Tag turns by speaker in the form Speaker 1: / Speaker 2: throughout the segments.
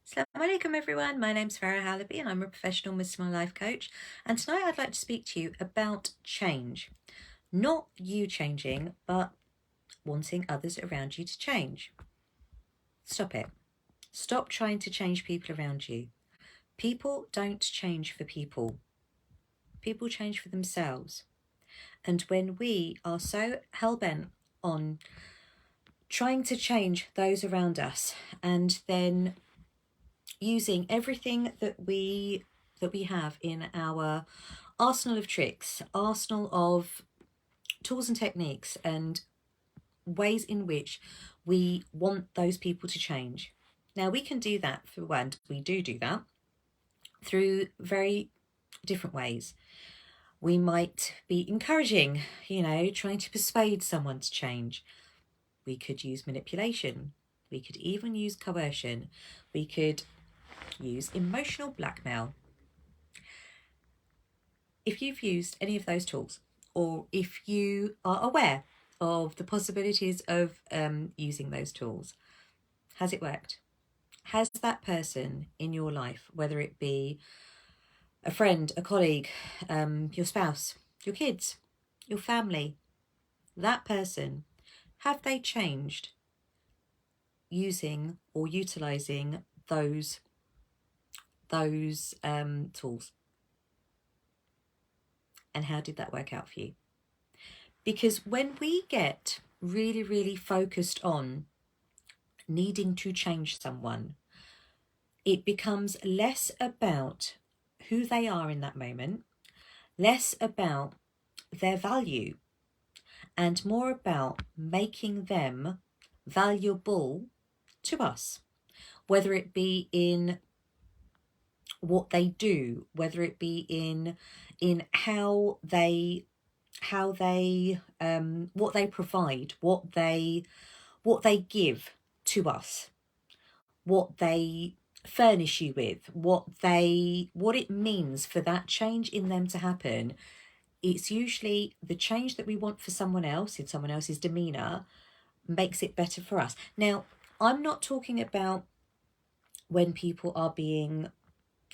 Speaker 1: Assalamu alaikum everyone, my name's Farah Halaby and I'm a professional Muslim life coach, and tonight I'd like to speak to you about change. Not you changing, but wanting others around you to change. Stop it. Stop trying to change people around you. People don't change for people. People change for themselves. And when we are so hell-bent on trying to change those around us and then using everything that we have in our arsenal of tricks, arsenal of tools and techniques and ways in which we want those people to change. Now we can do that and we do that through very different ways. We might be encouraging, trying to persuade someone to change. We could use manipulation. We could even use coercion. We could use emotional blackmail. If you've used any of those tools, or if you are aware of the possibilities of using those tools, has it worked? Has that person in your life, whether it be a friend, a colleague, your spouse, your kids, your family, that person, have they changed using or utilizing those tools? And how did that work out for you? Because when we get really, really focused on needing to change someone, it becomes less about who they are in that moment, less about their value, and more about making them valuable to us, whether it be in what they do, whether it be in how they what they provide, what they give to us, what they furnish you with, what it means for that change in them to happen. It's usually the change that we want for someone else, in someone else's demeanor, makes it better for us. Now, I'm not talking about when people are being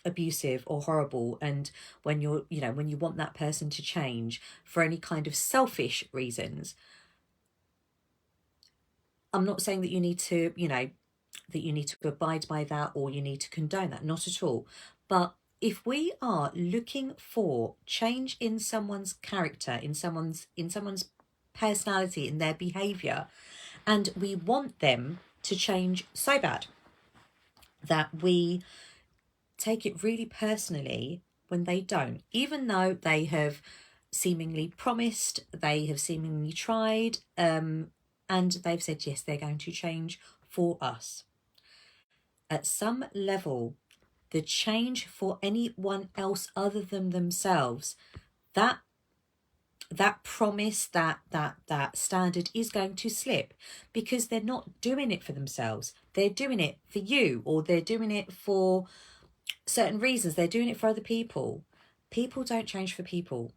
Speaker 1: abusive or horrible, and when when you want that person to change for any kind of selfish reasons. I'm not saying that you need to abide by that, or you need to condone that, not at all. But if we are looking for change in someone's character, in someone's personality, in their behavior, and we want them to change so bad that we take it really personally when they don't, even though they have seemingly promised, they have seemingly tried, and they've said yes, they're going to change for us. At some level, the change for anyone else other than themselves, that promise, that standard is going to slip, because they're not doing it for themselves. They're doing it for you, or they're doing it for certain reasons. They're doing it for other people. People don't change for people.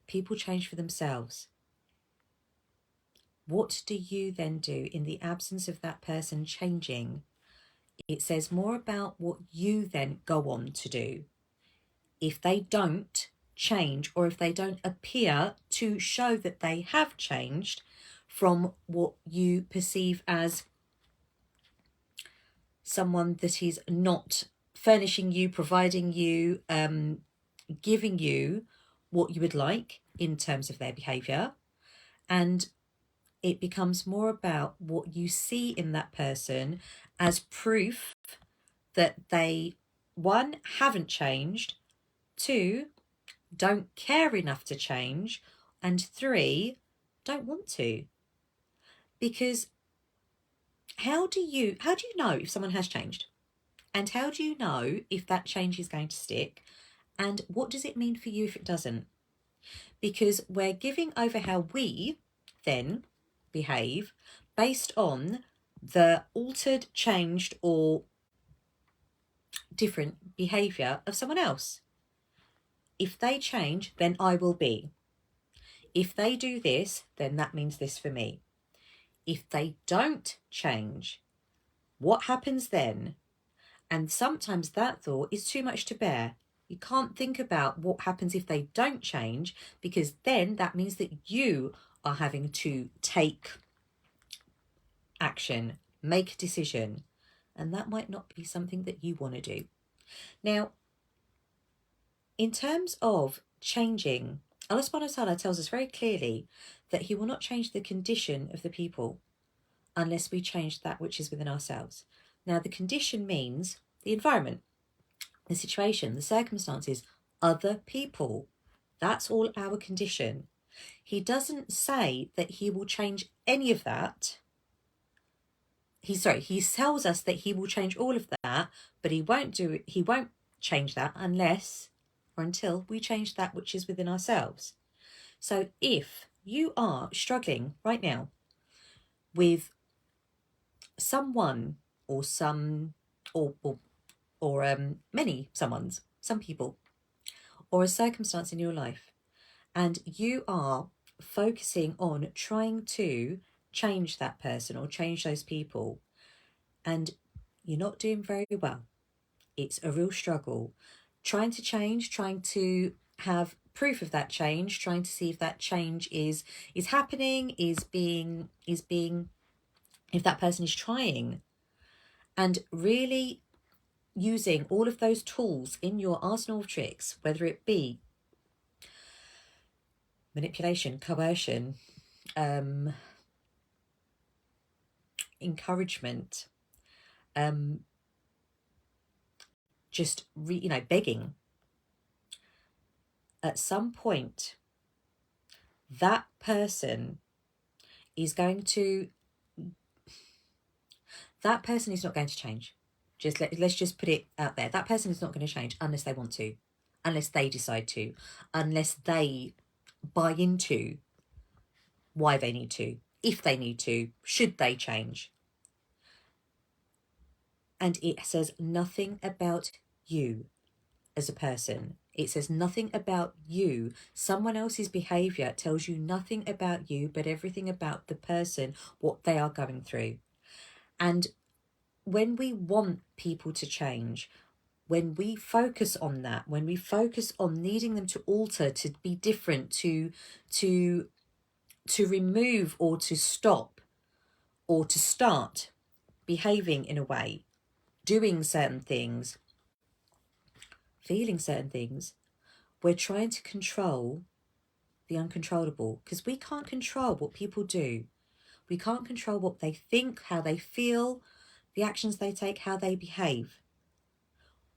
Speaker 1: People change for themselves. What do you then do in the absence of that person changing? It says more about what you then go on to do. If they don't change, or if they don't appear to show that they have changed from what you perceive as someone that is not furnishing you, providing you, giving you what you would like in terms of their behavior, and it becomes more about what you see in that person as proof that they, one, haven't changed, two, don't care enough to change, and three, don't want to. Because how do you know if someone has changed? And how do you know if that change is going to stick? And what does it mean for you if it doesn't? Because we're giving over how we then behave based on the altered, changed, or different behavior of someone else. If they change, then I will be. If they do this, then that means this for me. If they don't change, what happens then? And sometimes that thought is too much to bear. You can't think about what happens if they don't change, because then that means that you are having to take action, make a decision, and that might not be something that you want to do. Now, in terms of changing, Allah subhanahu wa ta'ala tells us very clearly that He will not change the condition of the people unless we change that which is within ourselves. Now, the condition means the environment, the situation, the circumstances, other people. That's all our condition. He doesn't say that He will change any of that. He tells us that He will change all of that, but He won't change that unless or until we change that which is within ourselves. So if you are struggling right now with someone or some many someones, some people, or a circumstance in your life, and you are focusing on trying to change that person or change those people, and you're not doing very well, it's a real struggle. Trying to change, trying to have proof of that change, trying to see if that change is happening, is being if that person is trying, and really using all of those tools in your arsenal of tricks, whether it be manipulation, coercion, encouragement, just begging. At some point, that person is not going to change. Let's just put it out there. That person is not going to change unless they want to, unless they decide to, unless they buy into why they need to, if they need to, should they change. And it says nothing about you as a person. It says nothing about you. Someone else's behaviour tells you nothing about you, but everything about the person, what they are going through. And when we want people to change, when we focus on that, when we focus on needing them to alter, to be different, to remove or to stop or to start behaving in a way, doing certain things, feeling certain things, we're trying to control the uncontrollable, because we can't control what people do. We can't control what they think, how they feel, the actions they take, how they behave.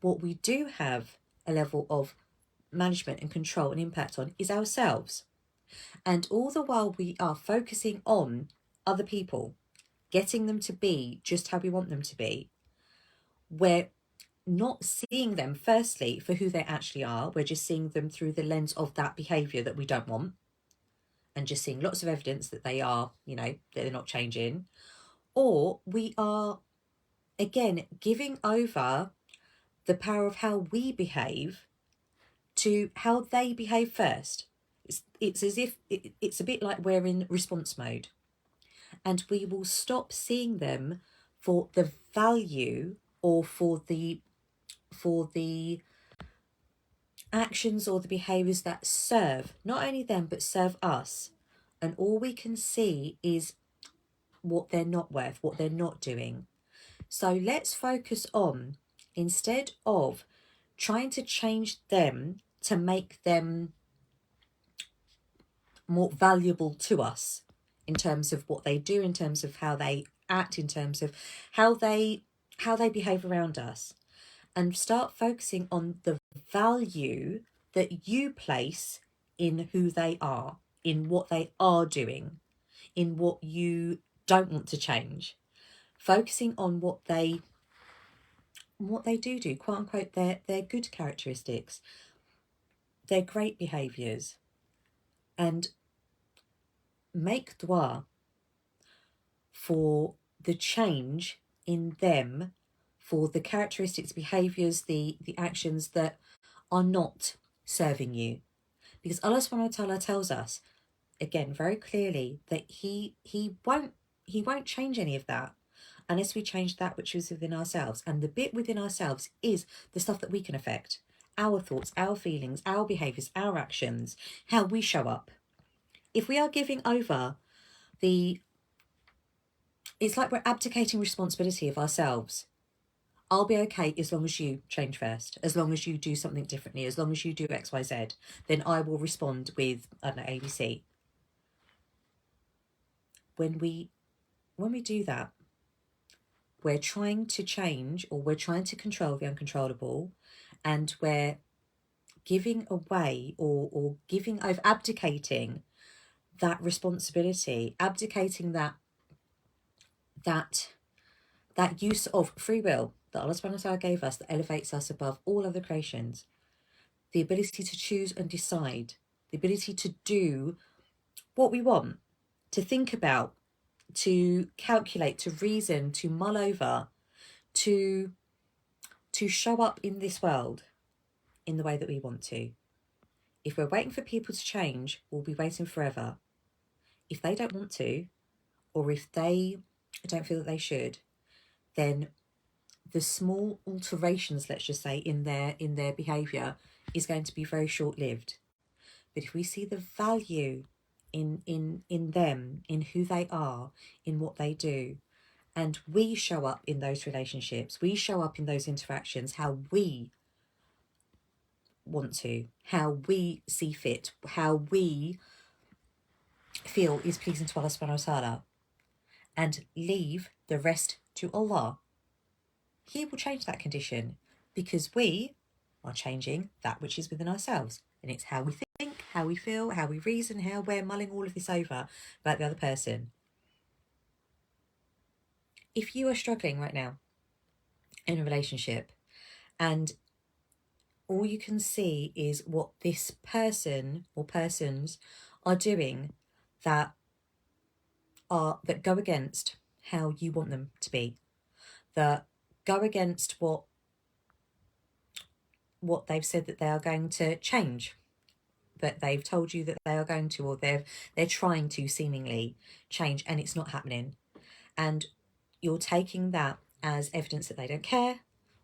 Speaker 1: What we do have a level of management and control and impact on is ourselves. And all the while we are focusing on other people, getting them to be just how we want them to be, we're not seeing them firstly for who they actually are. We're just seeing them through the lens of that behaviour that we don't want, and just seeing lots of evidence that they are, that they're not changing. Or we are, again, giving over the power of how we behave to how they behave first. It's as if it's a bit like we're in response mode, and we will stop seeing them for the value or for the actions or the behaviours that serve not only them but serve us. And all we can see is what they're not worth, what they're not doing. So let's focus on, instead of trying to change them to make them more valuable to us in terms of what they do, in terms of how they act, in terms of how they behave around us, and start focusing on the value that you place in who they are, in what they are doing, in what you don't want to change. Focusing on what they do, quote unquote, their good characteristics, their great behaviours, and make dua for the change in them, for the characteristics, behaviours, the actions that are not serving you. Because Allah subhanahu wa ta'ala tells us, again, very clearly, that he won't change any of that unless we change that which is within ourselves. And the bit within ourselves is the stuff that we can affect. Our thoughts, our feelings, our behaviours, our actions, how we show up. If we are giving over it's like we're abdicating responsibility of ourselves. I'll be okay as long as you change first, as long as you do something differently, as long as you do X, Y, Z, then I will respond with, I don't know, ABC. When we do that, we're trying to change, or we're trying to control the uncontrollable, and we're giving away or giving over, abdicating that responsibility, abdicating that use of free will that Allah subhanahu wa ta'ala gave us, that elevates us above all other creations. The ability to choose and decide, the ability to do what we want, to think about, to calculate, to reason, to mull over, to show up in this world in the way that we want to. If we're waiting for people to change, we'll be waiting forever. If they don't want to, or if they don't feel that they should, then the small alterations, let's just say, in their behaviour is going to be very short-lived. But if we see the value in them, in who they are, in what they do, and we show up in those relationships, we show up in those interactions how we want to, how we see fit, how we feel is pleasing to Allah subhanahu wa ta'ala, and leave the rest to Allah, He will change that condition, because we are changing that which is within ourselves. And it's how we think, how we feel, how we reason, how we're mulling all of this over about the other person. If you are struggling right now in a relationship and all you can see is what this person or persons are doing that go against how you want them to be, that go against what they've said that they are going to change, that they've told you that they are going to, or they're trying to seemingly change, and it's not happening, and you're taking that as evidence that they don't care,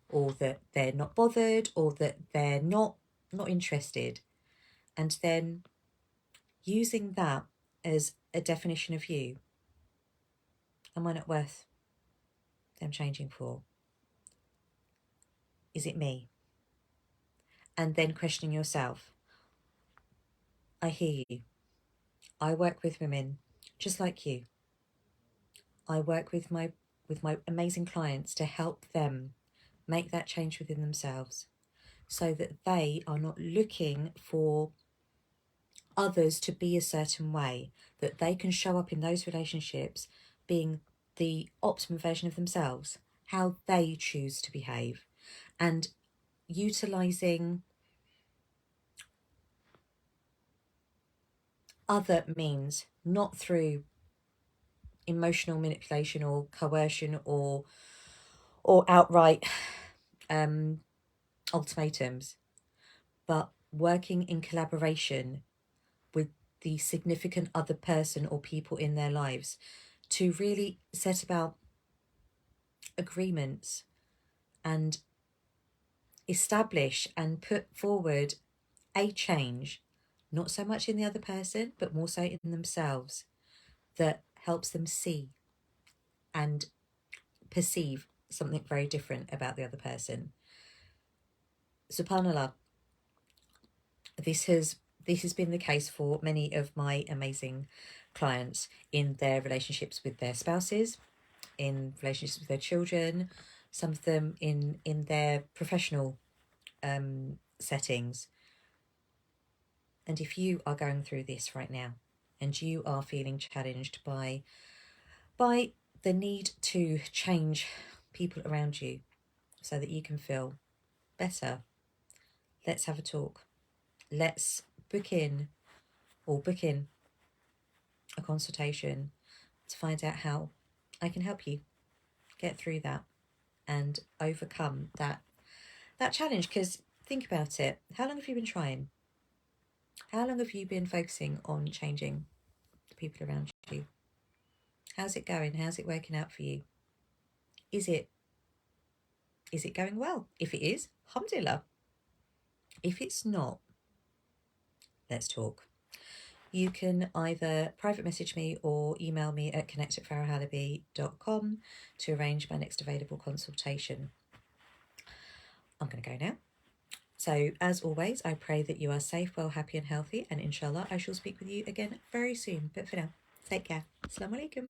Speaker 1: or that they're not bothered, or that they're not interested, and then using that as a definition of you. Am I not worth them changing for? Is it me? And then questioning yourself. I hear you. I work with women just like you. I work with my amazing clients to help them make that change within themselves, so that they are not looking for others to be a certain way, that they can show up in those relationships being the optimum version of themselves, how they choose to behave, and utilising other means, not through emotional manipulation or coercion or outright ultimatums, but working in collaboration with the significant other person or people in their lives to really set about agreements and establish and put forward a change, not so much in the other person, but more so in themselves, that helps them see and perceive something very different about the other person. SubhanAllah, this has been the case for many of my amazing clients in their relationships with their spouses, in relationships with their children, some of them in their professional settings. And if you are going through this right now and you are feeling challenged by the need to change people around you so that you can feel better, let's have a talk. Let's book in a consultation to find out how I can help you get through that and overcome that challenge. Because think about it. How long have you been trying? How long have you been focusing on changing the people around you? How's it going? How's it working out for you? Is it going well? If it is, alhamdulillah. If it's not, let's talk. You can either private message me or email me at connect@farahhalaby.com to arrange my next available consultation. I'm going to go now. So, as always, I pray that you are safe, well, happy and healthy, and inshallah I shall speak with you again very soon. But for now, take care. Assalamu alaikum.